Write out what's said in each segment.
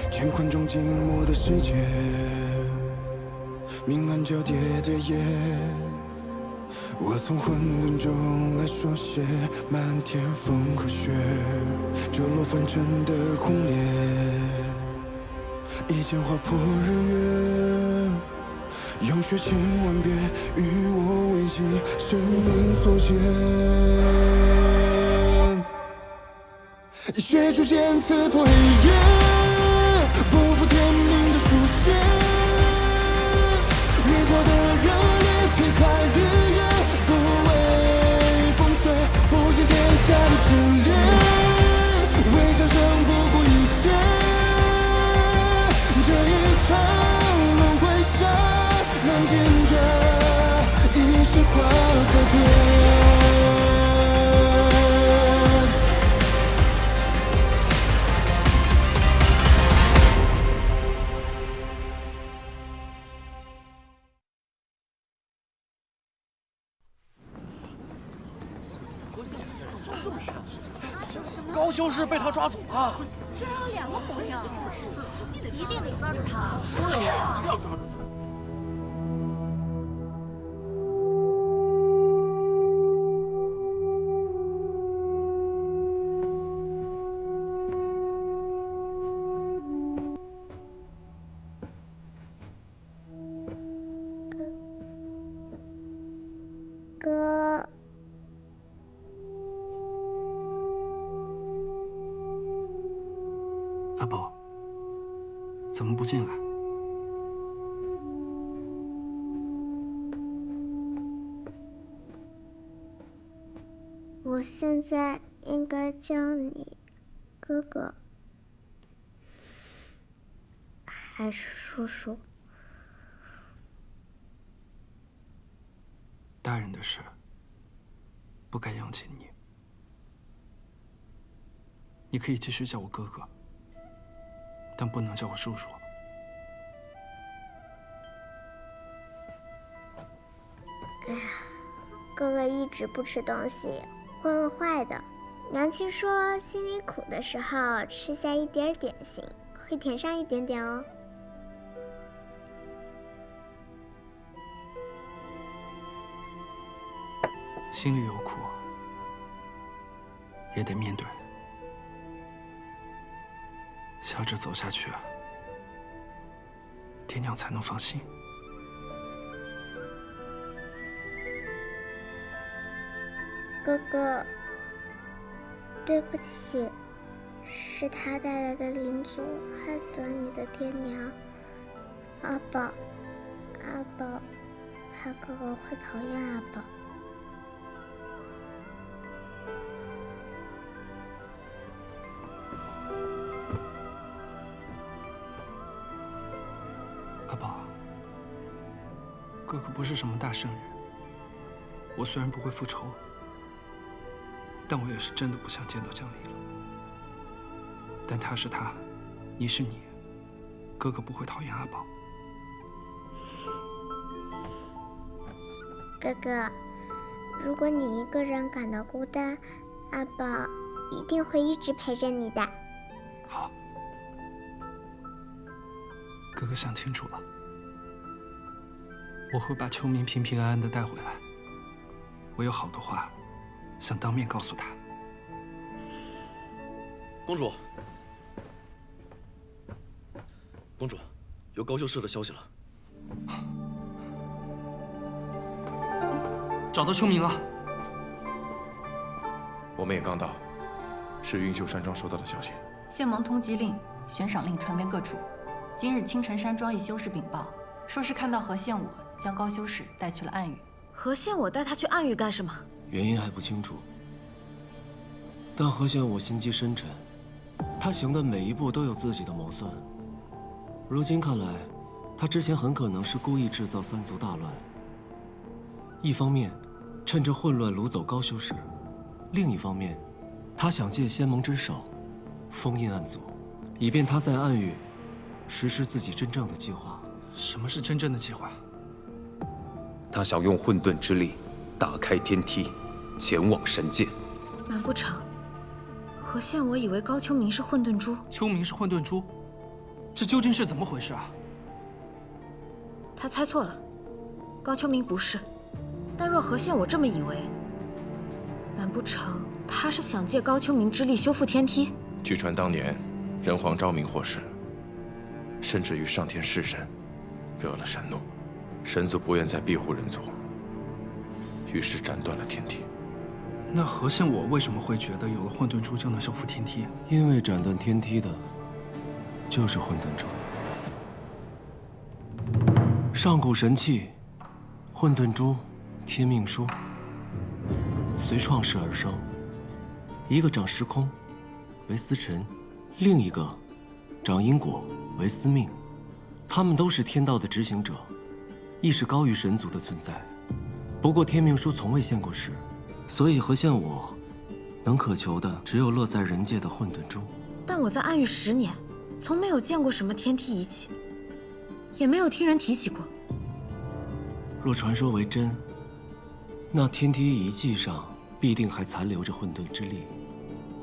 乾坤中静默的世界，明暗交叠的夜，我从混沌中来书写漫天风和雪，折落凡尘的红莲，一剑划破日月，用血千万遍与我为己，生命所见。以血铸剑刺破黑夜，不负天命的书写，烈火的热烈劈开日月，不畏风雪，复兴天下的真烈，为战胜不顾一切，这一场轮回下，让见证一世化改变。高修士被他抓走了，居然有2个朋友，一定得抓住他。对呀，要抓住。哥。阿宝，怎么不进来？我现在应该叫你哥哥，还是叔叔？大人的事，不该扬起你。你可以继续叫我哥哥，但不能叫我叔叔。哎呀，哥哥一直不吃东西，会饿坏的。娘亲说，心里苦的时候吃下一点点心，会甜上一点点哦。心里有苦，也得面对，笑着走下去，爹娘才能放心。哥哥，对不起，是他带来的灵族害死了你的爹娘。阿宝，阿宝，怕哥哥会讨厌阿宝。阿宝，哥哥不是什么大圣人，我虽然不会复仇，但我也是真的不想见到江离了。但他是他，你是你，哥哥不会讨厌阿宝。哥哥，如果你一个人感到孤单，阿宝一定会一直陪着你的。好，哥哥想清楚了，我会把秋明平平安安的带回来。我有好多话想当面告诉他。公主，公主，有高修士的消息了。找到秋明了。我们也刚到，是云秀山庄收到的消息。县盟通缉令、悬赏令传遍各处。今日清晨山庄一修士禀报，说是看到何宪我将高修士带去了暗域。何宪我带他去暗域干什么？原因还不清楚，但何宪我心机深沉，他行的每一步都有自己的谋算。如今看来，他之前很可能是故意制造三族大乱。一方面，趁着混乱掳走高修士；另一方面，他想借仙盟之手，封印暗族，以便他在暗域实施自己真正的计划。什么是真正的计划？他想用混沌之力打开天梯，前往神界。难不成何宪我以为高秋明是混沌珠？秋明是混沌珠？这究竟是怎么回事啊？他猜错了，高秋明不是。但若何宪我这么以为，难不成他是想借高秋明之力修复天梯？据传当年人皇昭明获释，甚至与上天弑神，惹了神怒，神族不愿再庇护人族，于是斩断了天梯。那何宪我为什么会觉得有了混沌珠就能修复天梯？因为斩断天梯的就是混沌珠。上古神器，混沌珠，天命书，随创世而生。一个掌时空，为司晨；另一个掌因果，为司命。他们都是天道的执行者，亦是高于神族的存在。不过天命书从未现过世，所以何宪我能渴求的只有落在人界的混沌珠。但我在暗域10年，从没有见过什么天梯遗迹，也没有听人提起过。若传说为真，那天梯遗迹上必定还残留着混沌之力。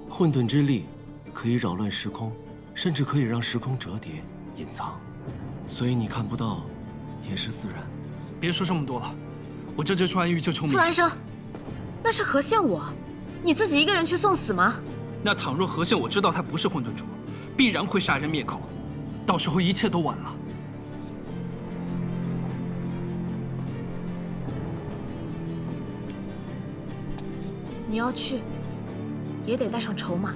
混沌之力可以扰乱时空，甚至可以让时空折叠、隐藏，所以你看不到，也是自然。别说这么多了，我这就去暗域救秋明。傅安生，那是何宪我，你自己一个人去送死吗？那倘若何宪我知道他不是混沌珠，必然会杀人灭口，到时候一切都晚了。你要去，也得带上筹码。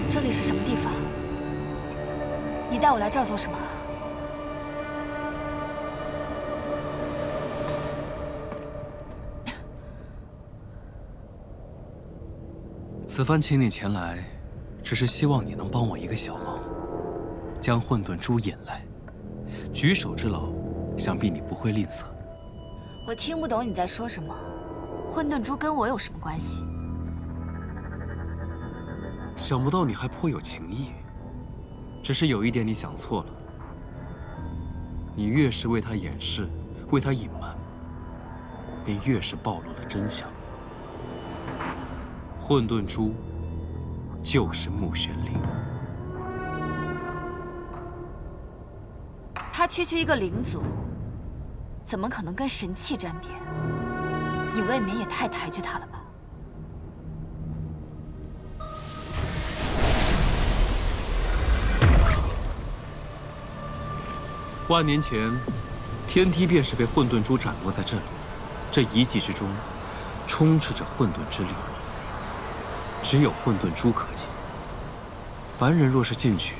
这里是什么地方？你带我来这儿做什么？此番请你前来，只是希望你能帮我一个小忙，将混沌珠引来。举手之劳，想必你不会吝啬。我听不懂你在说什么。混沌珠跟我有什么关系？想不到你还颇有情谊，只是有一点你想错了。你越是为他掩饰，为他隐瞒，便越是暴露了真相。混沌珠就是穆玄灵。他区区一个灵族，怎么可能跟神器沾边？你未免也太抬举他了吧？万年前，天梯便是被混沌珠斩落在这里。这遗迹之中，充斥着混沌之力，只有混沌珠可见。凡人若是进去，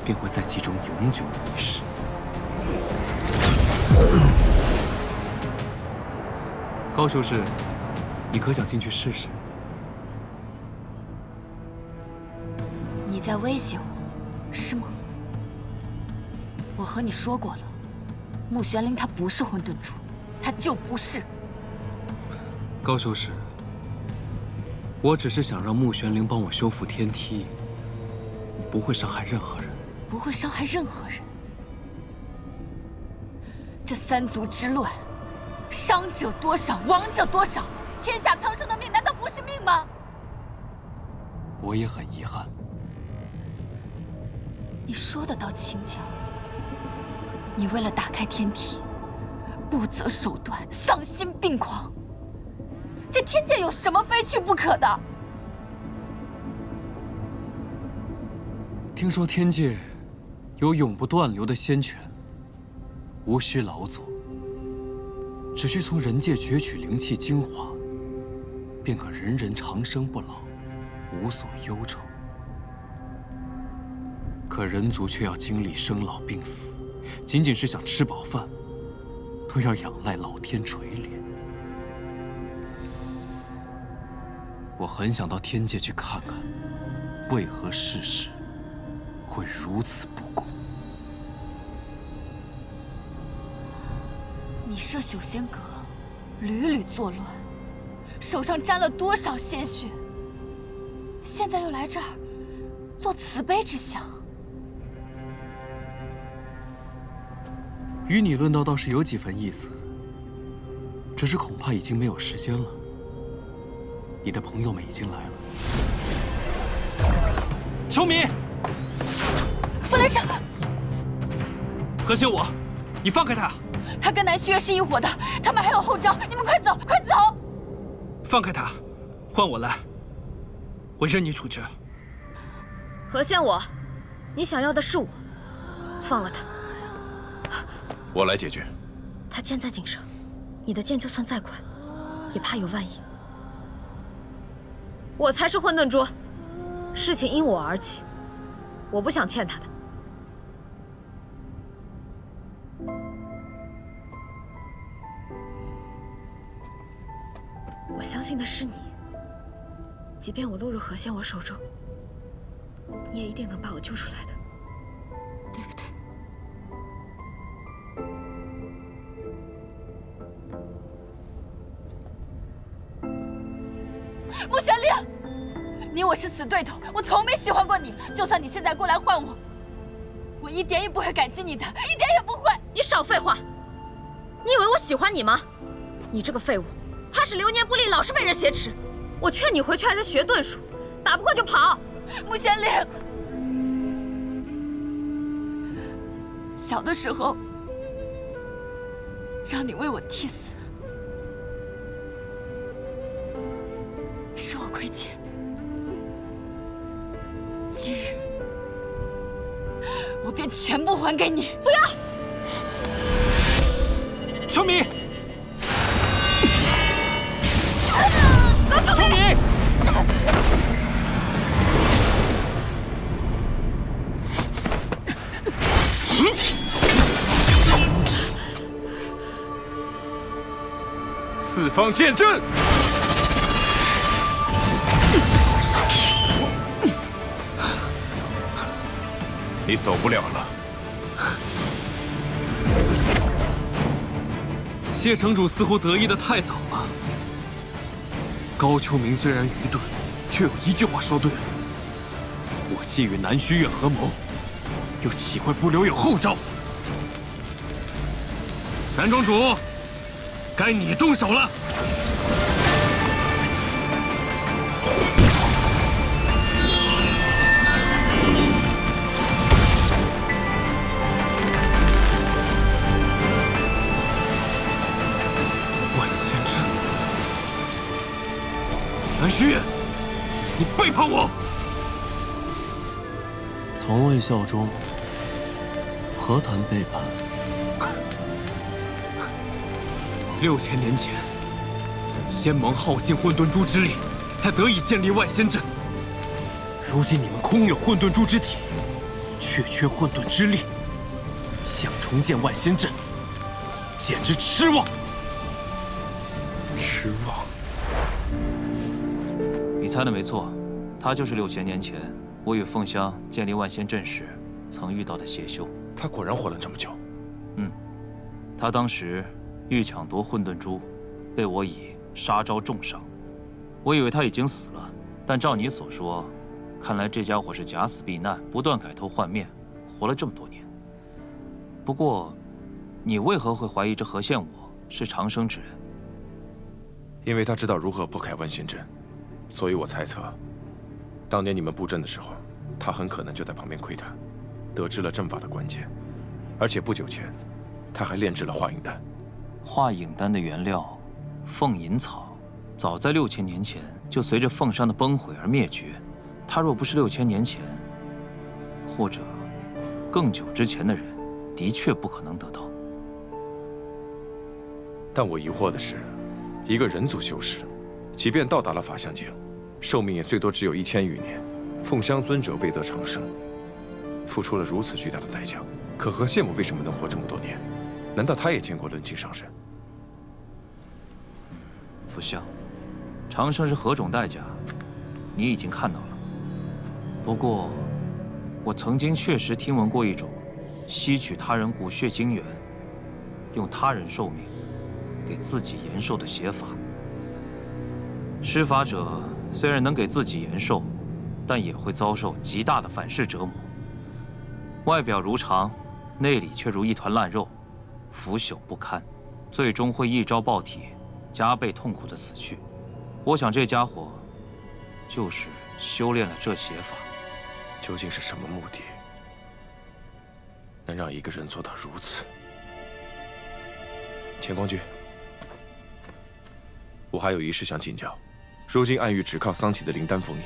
便会在其中永久迷失。高修士，你可想进去试试？你在威胁我，是吗？我和你说过了，穆玄灵他不是混沌珠，他就不是。高修士，我只是想让穆玄灵帮我修复天梯，不会伤害任何人。不会伤害任何人。这三族之乱，伤者多少，亡者多少，天下苍生的命难道不是命吗？我也很遗憾。你说的倒轻巧。你为了打开天梯，不择手段，丧心病狂。这天界有什么非去不可的？听说天界有永不断流的仙泉，无需劳作，只需从人界攫取灵气精华，便可人人长生不老，无所忧愁。可人族却要经历生老病死，仅仅是想吃饱饭，都要仰赖老天垂怜。我很想到天界去看看，为何世事会如此不公。你设修仙阁，屡屡作乱，手上沾了多少鲜血？现在又来这儿做慈悲之相。与你论道倒是有几分意思，只是恐怕已经没有时间了。你的朋友们已经来了。秋明，傅来生，何仙武，你放开他！他跟南虚月是一伙的，他们还有后招，你们快走，快走！放开他，换我来，我任你处置。何仙武，你想要的是我，放了他。我来解决。他箭在颈上，你的箭就算再快，也怕有万一。我才是混沌珠，事情因我而起，我不想欠他的。我相信的是你，即便我落入何仙我手中，你也一定能把我救出来的，对不对？穆玄令，你我是死对头，我从没喜欢过你。就算你现在过来换我，我一点也不会感激你的，一点也不会。你少废话！你以为我喜欢你吗？你这个废物，怕是流年不利，老是被人挟持。我劝你回去还是学遁术，打不过就跑。穆玄令，小的时候让你为我替死，是我亏欠。今日我便全部还给你。不要！秋明，高秋明！四方剑阵！你走不了了。谢城主似乎得意的太早了。高秋明虽然愚钝，却有一句话说对了：我既与南虚月合谋，又岂会不留有后招？南庄主，该你动手了。南虚月，你背叛我！从未效忠，何谈背叛？6000年前，仙盟耗尽混沌珠之力，才得以建立万仙阵。如今你们空有混沌珠之体，却缺混沌之力，想重建万仙阵，简直痴妄！痴妄！你猜的没错，他就是6000年前我与凤香建立万仙阵时曾遇到的邪修。他果然活了这么久。他当时欲抢夺混沌珠，被我以杀招重伤。我以为他已经死了，但照你所说，看来这家伙是假死避难，不断改头换面，活了这么多年。不过，你为何会怀疑这何仙武是长生之人？因为他知道如何破开万仙阵。所以我猜测，当年你们布阵的时候，他很可能就在旁边窥探，得知了阵法的关键。而且不久前，他还炼制了化影丹。化影丹的原料，凤隐草，早在6000年前就随着凤山的崩毁而灭绝。他若不是6000年前，或者更久之前的人，的确不可能得到。但我疑惑的是，一个人族修士，即便到达了法相境，寿命也最多只有1000余年。凤香尊者未得长生，付出了如此巨大的代价。可何羡慕为什么能活这么多年？难道他也见过论境上身？福相，长生是何种代价，你已经看到了。不过，我曾经确实听闻过一种吸取他人骨血精元，用他人寿命给自己延寿的邪法。施法者虽然能给自己延寿，但也会遭受极大的反噬折磨。外表如常，内里却如一团烂肉，腐朽不堪，最终会一朝爆体，加倍痛苦的死去。我想这家伙就是修炼了这邪法。究竟是什么目的，能让一个人做到如此？钱光君，我还有一事想请教。如今暗域只靠桑启的灵丹封印，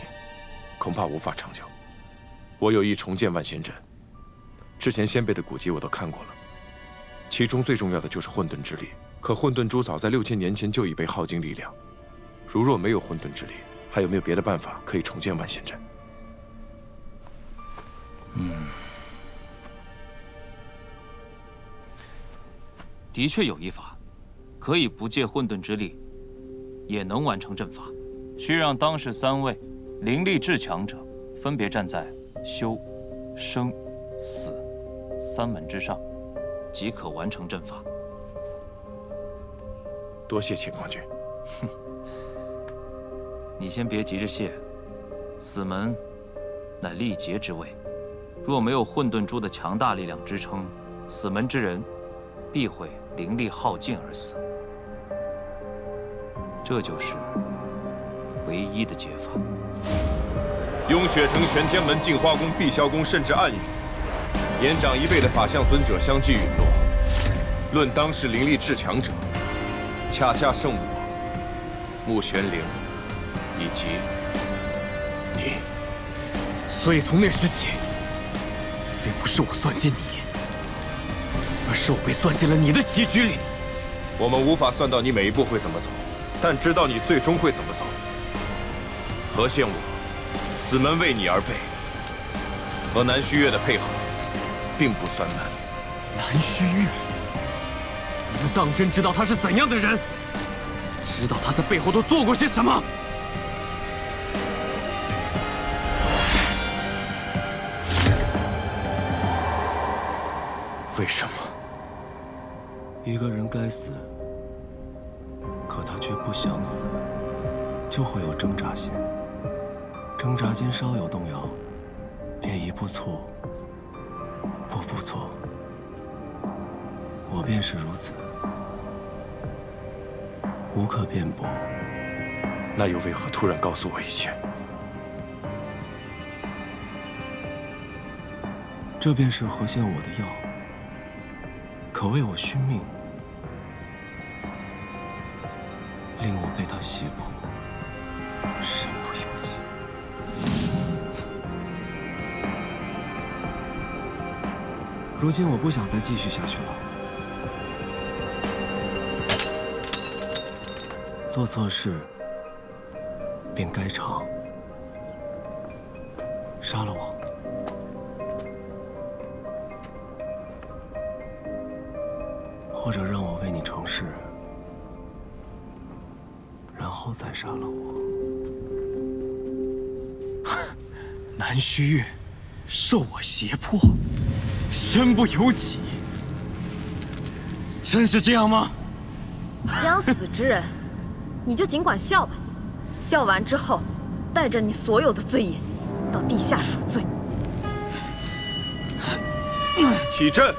恐怕无法长久。我有意重建万仙阵，之前先辈的古籍我都看过了，其中最重要的就是混沌之力。可混沌珠早在6000年前就已被耗尽力量，如若没有混沌之力，还有没有别的办法可以重建万仙阵？的确有一法，可以不借混沌之力，也能完成阵法。需让当时3位灵力至强者分别站在修、生、死3门之上，即可完成阵法。多谢钱光君。哼，你先别急着谢。死门乃历劫之位，若没有混沌珠的强大力量支撑，死门之人必会灵力耗尽而死。这就是唯一的解法。雍雪城玄天门、净花宫、碧霄宫，甚至暗域，年长1辈的法相尊者相继陨落。论当时灵力至强者，恰恰剩我、穆玄灵以及你。所以从那时起，并不是我算计你，而是我被算进了你的棋局里。我们无法算到你每一步会怎么走，但知道你最终会怎么走。何羡我死门为你而备，和南虚月的配合并不算难。南虚月，你们当真知道他是怎样的人？知道他在背后都做过些什么？为什么？一个人该死，可他却不想死，就会有挣扎心。挣扎间稍有动摇，便一步错，步步错。我便是如此，无可辩驳。那又为何突然告诉我一切？这便是何仙我的药，可为我殉命，令我被他胁迫，身不由己。如今我不想再继续下去了。做错事，便该偿。杀了我，或者让我为你成事，然后再杀了我。南虚月受我胁迫，身不由己，真是这样吗？将死之人，你就尽管笑吧。笑完之后，带着你所有的罪业，到地下赎罪。起阵！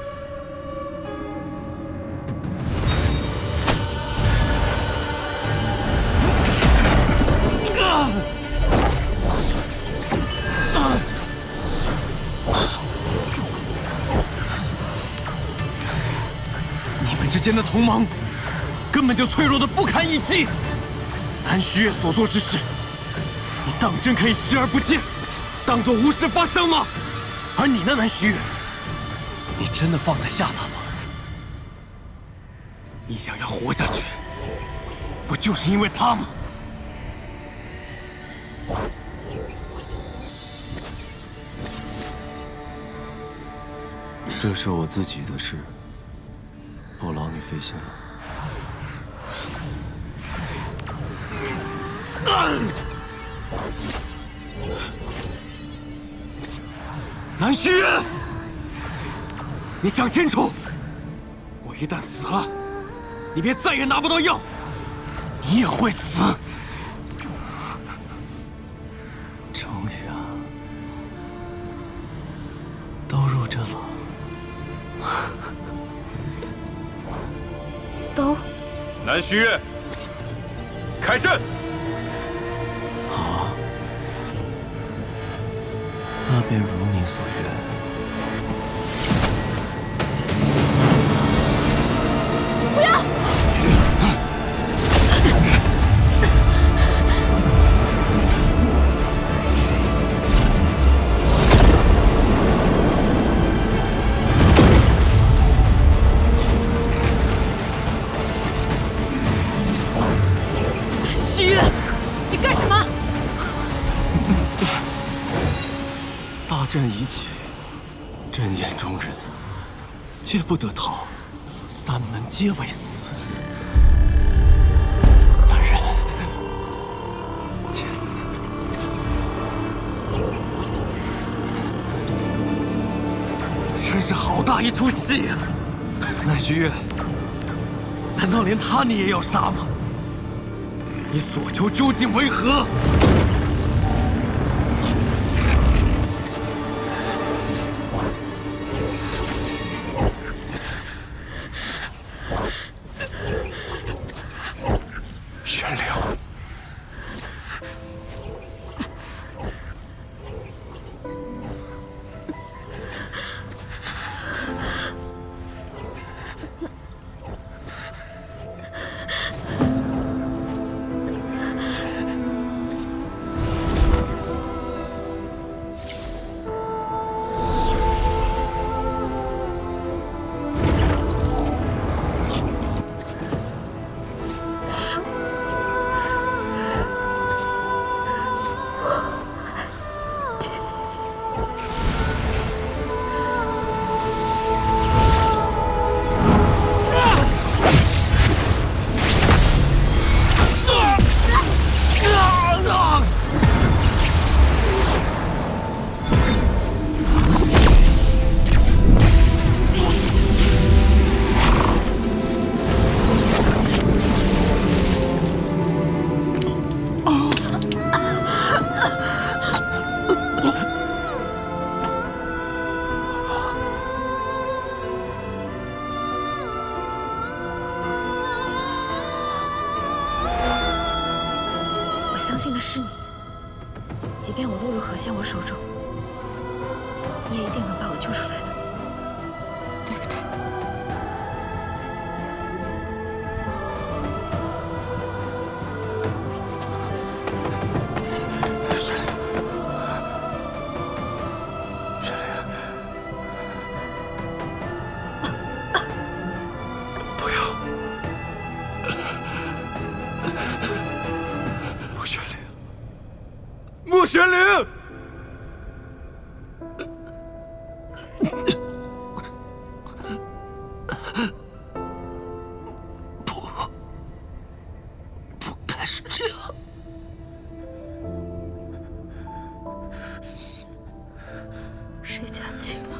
你们之间的同盟，根本就脆弱的不堪一击。南虚月所做之事，你当真可以视而不见，当作无事发生吗？而你呢，南虚月，你真的放得下他吗？你想要活下去，不就是因为他吗？这是我自己的事，不劳你费心了。南虚月，你想清楚，我我一旦死了，你便再也拿不到药，你也会死。终于啊，都入阵了。都。南虚月，开阵。好，那便如你所愿。 不要！虚月，你干什么？大战已起，阵眼中人，皆不得逃。 三门皆为死，三人皆死。真是好大一出戏啊！南虚月，难道连他你也要杀吗？你所求究竟为何？ 相信的是你，即便我落入何仙我手中，你也一定能把我救出来的，对不对？不要！穆玄灵，不该是这样。谁家情郎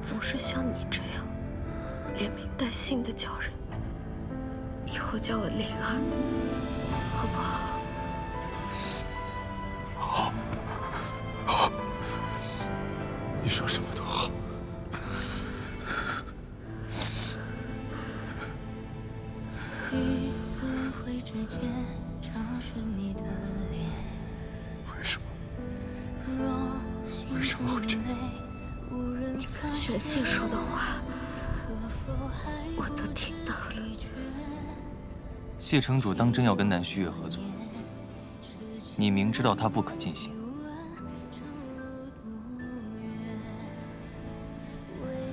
总是像你这样连名带姓的叫人？以后叫我灵儿，好不好？ 好，你说什么都好。为什么？为什么会这样？你跟玄信说的话，我都听到了。谢城主当真要跟南虚月合作？你明知道他不可进行。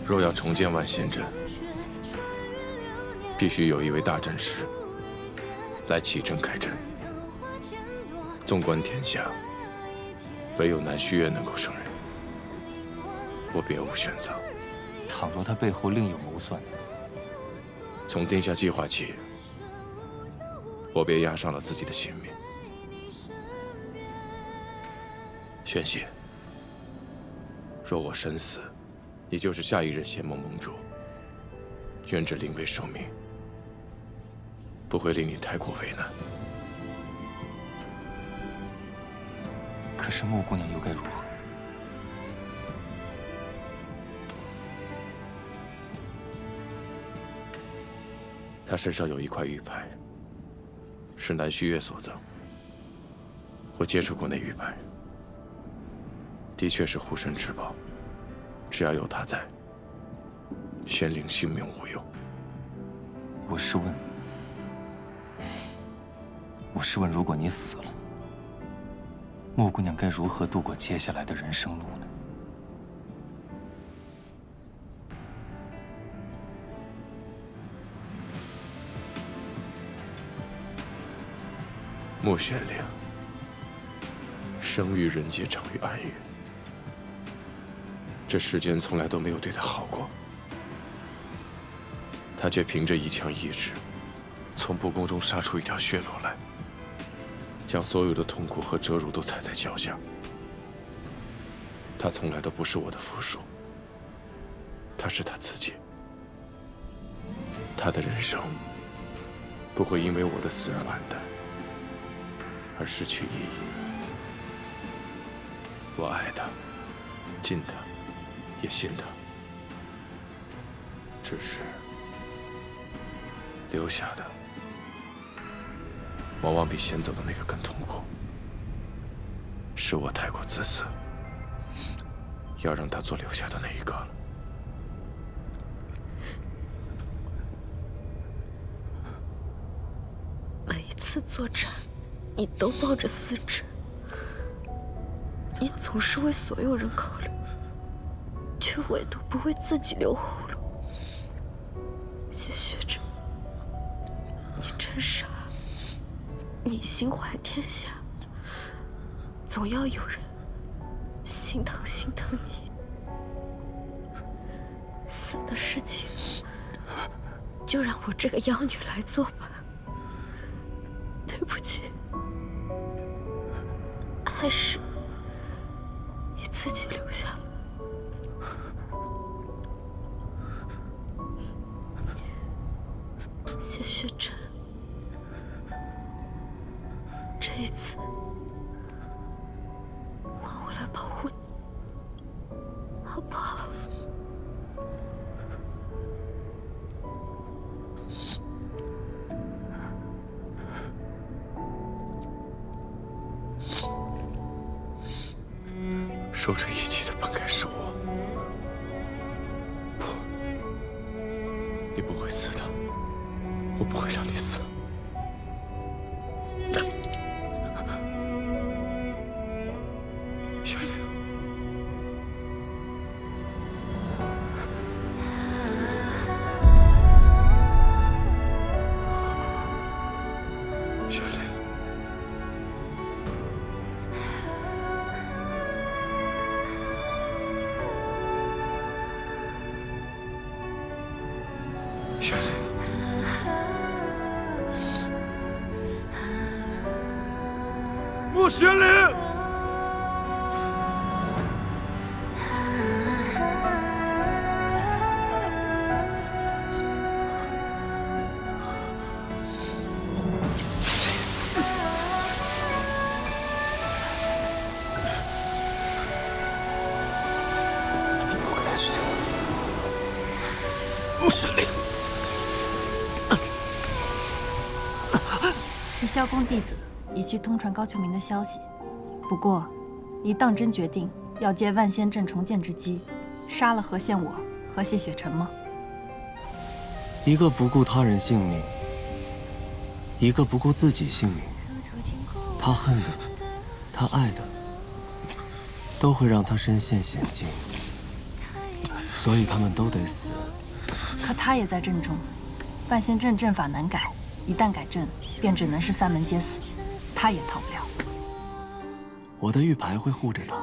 若要重建万仙阵，必须有一位大阵师来起阵开阵。纵观天下，唯有南虚月能够胜任，我别无选择。倘若他背后另有谋算，从定下计划起，我便押上了自己的性命。宣血，若我身死，你就是下一任仙盟盟主。愿这灵位寿命不会令你太过为难。可是穆姑娘又该如何？她身上有一块玉牌，是南虚月所赠。我接触过那玉牌，的确是护身至宝。只要有她在，玄灵性命无忧。我是问，如果你死了，穆姑娘该如何度过接下来的人生路呢？穆玄灵，生于人界，长于暗域，这世间从来都没有对他好过，他却凭着一腔意志，从不公中杀出一条血路来，将所有的痛苦和折辱都踩在脚下。他从来都不是我的附属，他是他自己。他的人生不会因为我的死而黯淡，而失去意义。我爱他，敬他，也信他，只是留下的往往比先走的那个更痛苦。是我太过自私，要让他做留下的那一个了。每一次作战，你都抱着私志，你总是为所有人考虑，却唯独不为自己留后路。谢学长，你真傻，你心怀天下，总要有人心疼你。死的事情，就让我这个妖女来做吧。对不起，还是你自己留下。谢雪珍，这一次换我来保护你，好不好？受这一击的本该是我，不，你不会死的，我不会让你死。玄灵，玄灵。玄灵，穆玄灵，穆玄灵。萧宫弟子已去通传高秋明的消息，不过，你当真决定要借万仙阵重建之机，杀了何宪我和谢雪晨吗？一个不顾他人性命，一个不顾自己性命。他恨的，他爱的，都会让他身陷险境，所以他们都得死。可他也在阵中，万仙阵阵法难改，一旦改阵，便只能是三门皆死，他也逃不了。我的玉牌会护着他。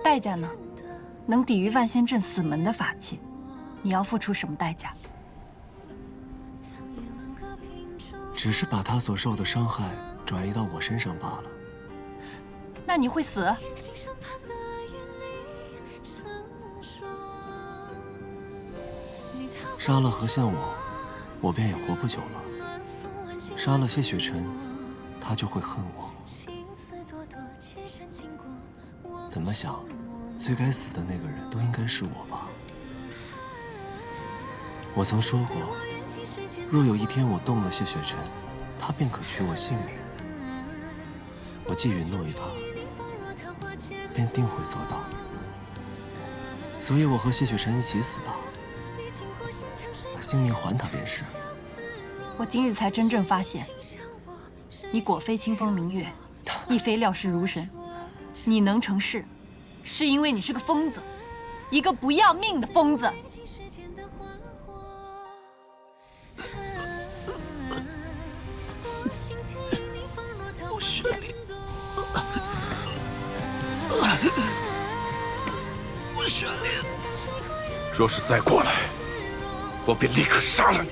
代价呢？能抵御万仙阵死门的法器，你要付出什么代价？只是把他所受的伤害转移到我身上罢了。那你会死？杀了何宪武，我便也活不久了。杀了谢雪晨，他就会恨我。怎么想，最该死的那个人都应该是我吧？我曾说过，若有一天我动了谢雪晨，他便可取我性命。我既允诺于他，便定会做到。所以我和谢雪晨一起死吧，把性命还他便是。我今日才真正发现，你果非清风明月，亦非料事如神。你能成事，是因为你是个疯子，一个不要命的疯子。雪莲，雪莲，若是再过来，我便立刻杀了你。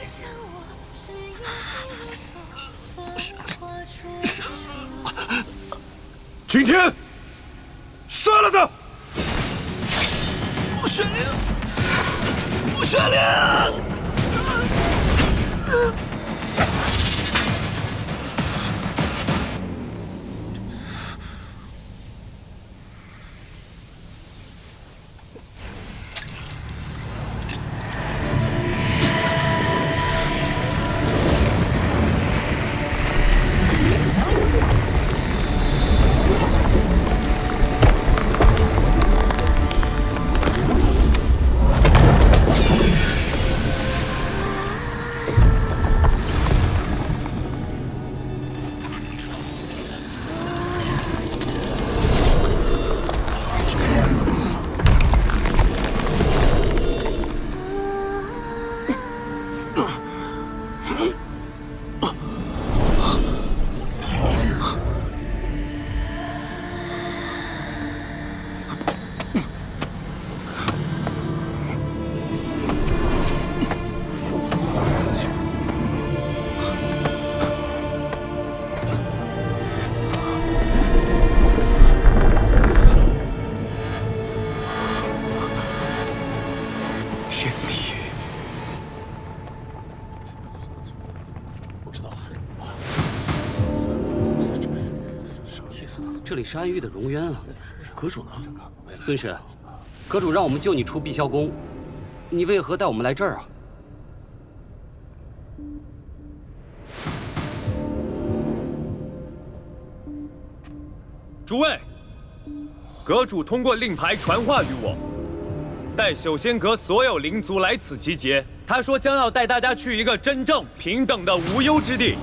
君天，杀了他！雪莲，雪莲。这里是暗域的荣渊啊，阁主呢？尊神，阁主让我们救你出碧霄宫，你为何带我们来这儿啊？诸位，阁主通过令牌传话于我，带修仙阁所有灵族来此集结。他说将要带大家去一个真正平等的无忧之地。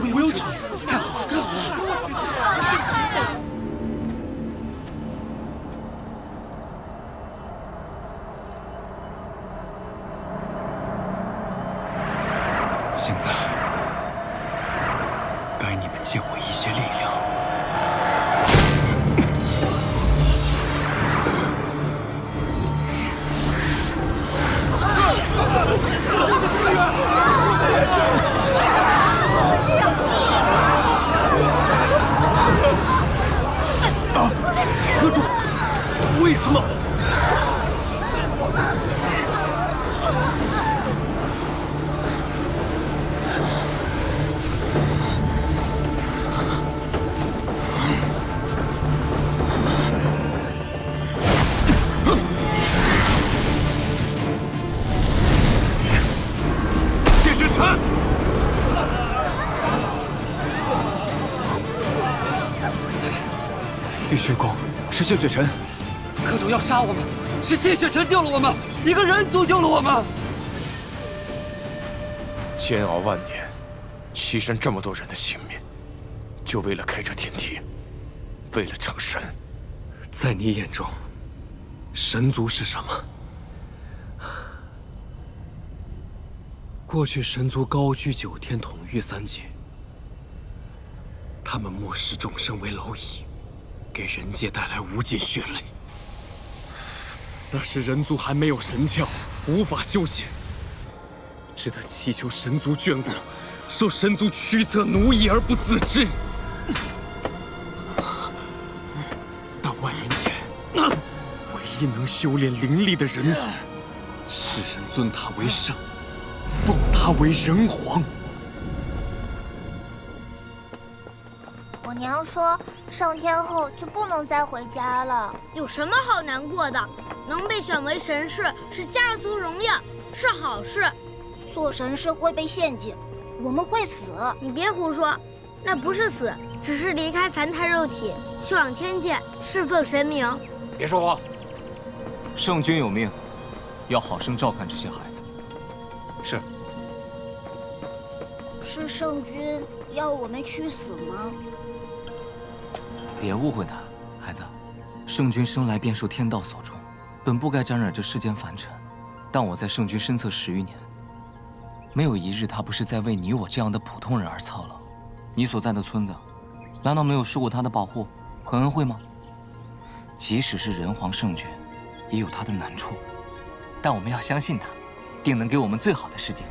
无忧之地，太好了，太好了！现在该你们借我一些力量。阁主，为什么？谢雪晨。玉轩宫是谢雪晨，阁主要杀我们，是谢雪晨救了我们，一个人族救了我们。煎熬万年，牺牲这么多人的性命，就为了开这天梯，为了成神。在你眼中，神族是什么？过去神族高居9天，统御3界，他们漠视众生为蝼蚁，给人界带来无尽血泪。那时人族还没有神窍，无法修仙，只得祈求神族眷顾，受神族驱策奴役而不自知。但万年前，唯一能修炼灵力的人族，世人尊他为圣，奉他为人皇。我娘说，上天后就不能再回家了。有什么好难过的？能被选为神士是家族荣耀，是好事。做神士会被陷阱，我们会死。你别胡说，那不是死，只是离开凡胎肉体，去往天界侍奉神明。别说话。圣君有命，要好生照看这些孩子。是。是圣君要我们去死吗？别误会他，孩子。圣君生来便受天道所宠，本不该沾染这世间凡尘。但我在圣君身侧10余年，没有一日他不是在为你我这样的普通人而操劳。你所在的村子，难道没有受过他的保护和恩惠吗？即使是人皇圣君，也有他的难处。但我们要相信他，定能给我们最好的世界。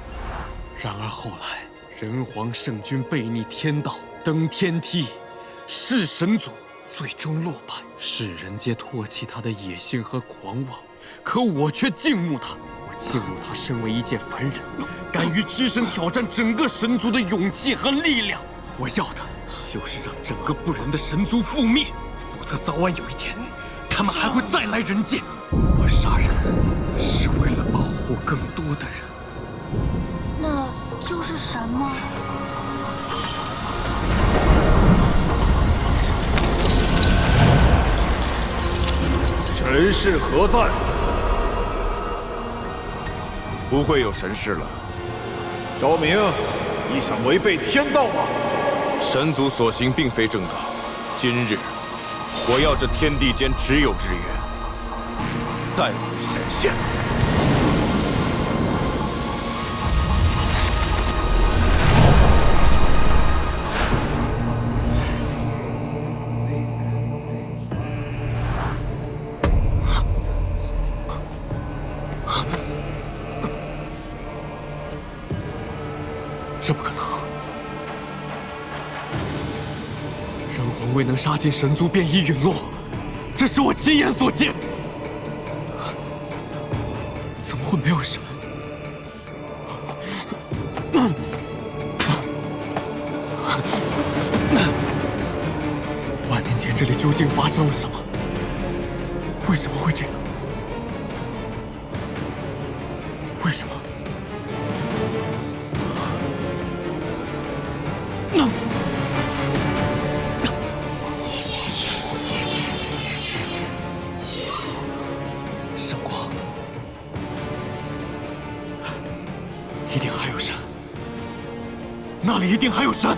然而后来，人皇圣君背逆天道，登天梯，弑神族，最终落败。世人皆唾弃他的野心和狂妄，可我却敬慕他。我敬慕他身为一介凡人，敢于只身挑战整个神族的勇气和力量。我要的就是让整个不仁的神族覆灭，否则早晚有一天，他们还会再来人间。我杀人是为了保护更多的人。那就是神吗？神士何在？不会有神士了。昭明，你想违背天道吗？神族所行并非正道。今日，我要这天地间只有日月，再无神仙。这不可能！人皇未能杀尽神族，便已陨落，这是我亲眼所见。怎么会没有神？万年前这里究竟发生了什么？为什么会这样？为什么？圣光，一定还有神，那里一定还有神。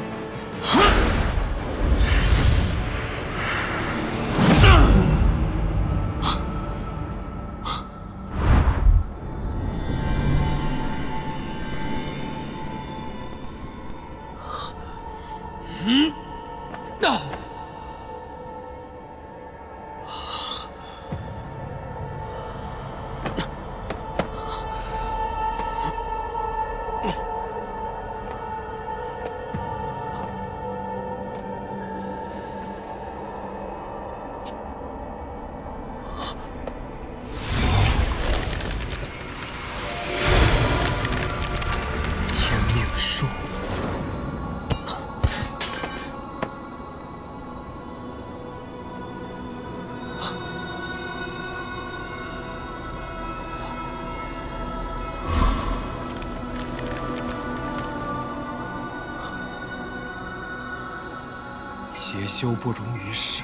邪修不容于世，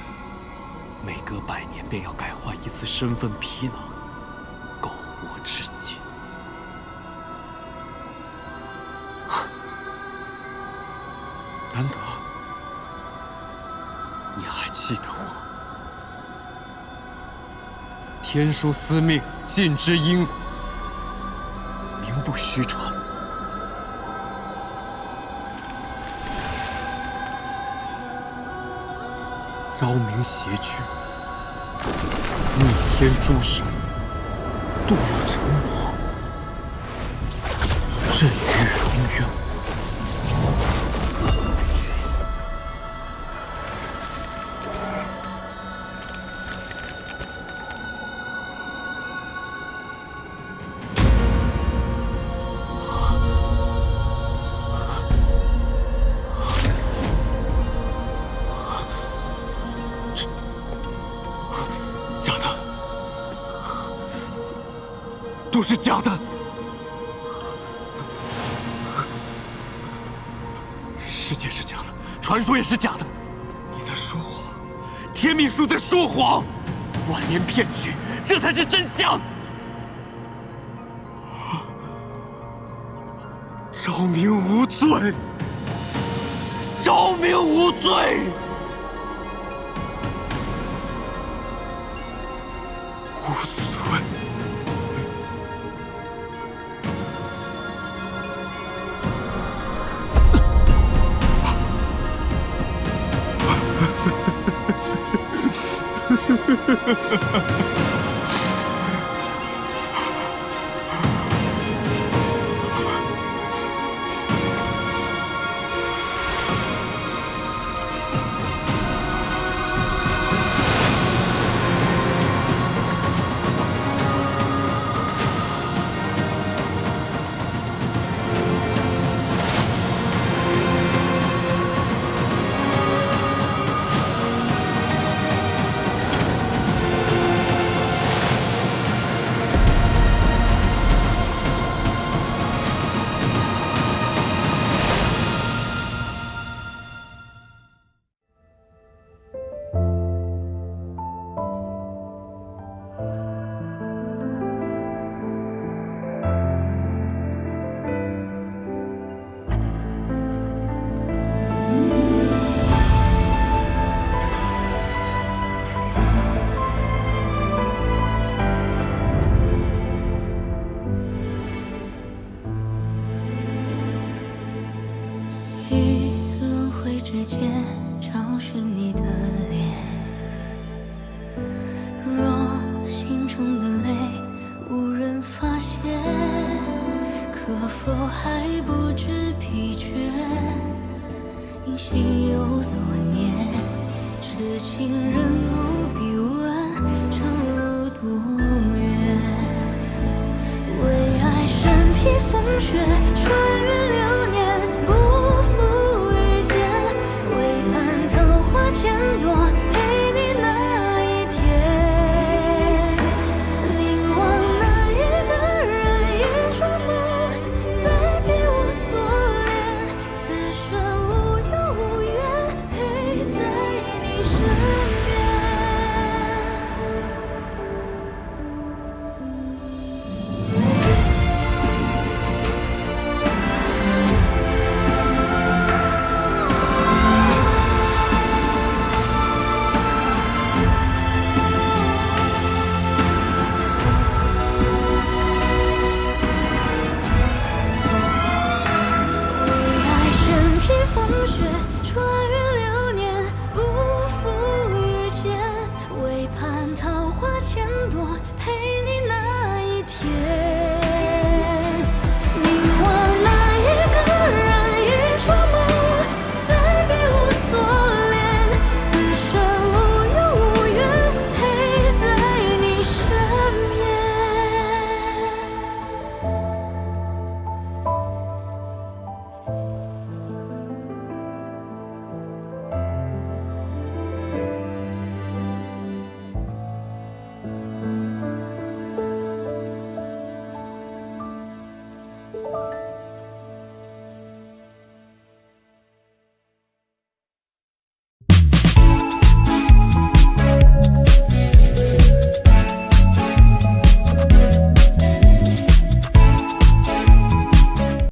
每隔100年便要改换一次身份皮囊，苟活至今。难得你还记得我。天书司命，尽知因果，名不虚传。昭明邪躯，逆天诛神，堕入尘魔，任于荣渊。都是假的。世界是假的，传说也是假的。你在说谎，天命树在说谎，万年骗局，这才是真相。昭明无罪，昭明无罪。无罪。之间找寻你的脸，若心中的泪无人发现，可否还不知疲倦？因心有所念，痴情人不必问长路多远，为爱身披风雪，穿越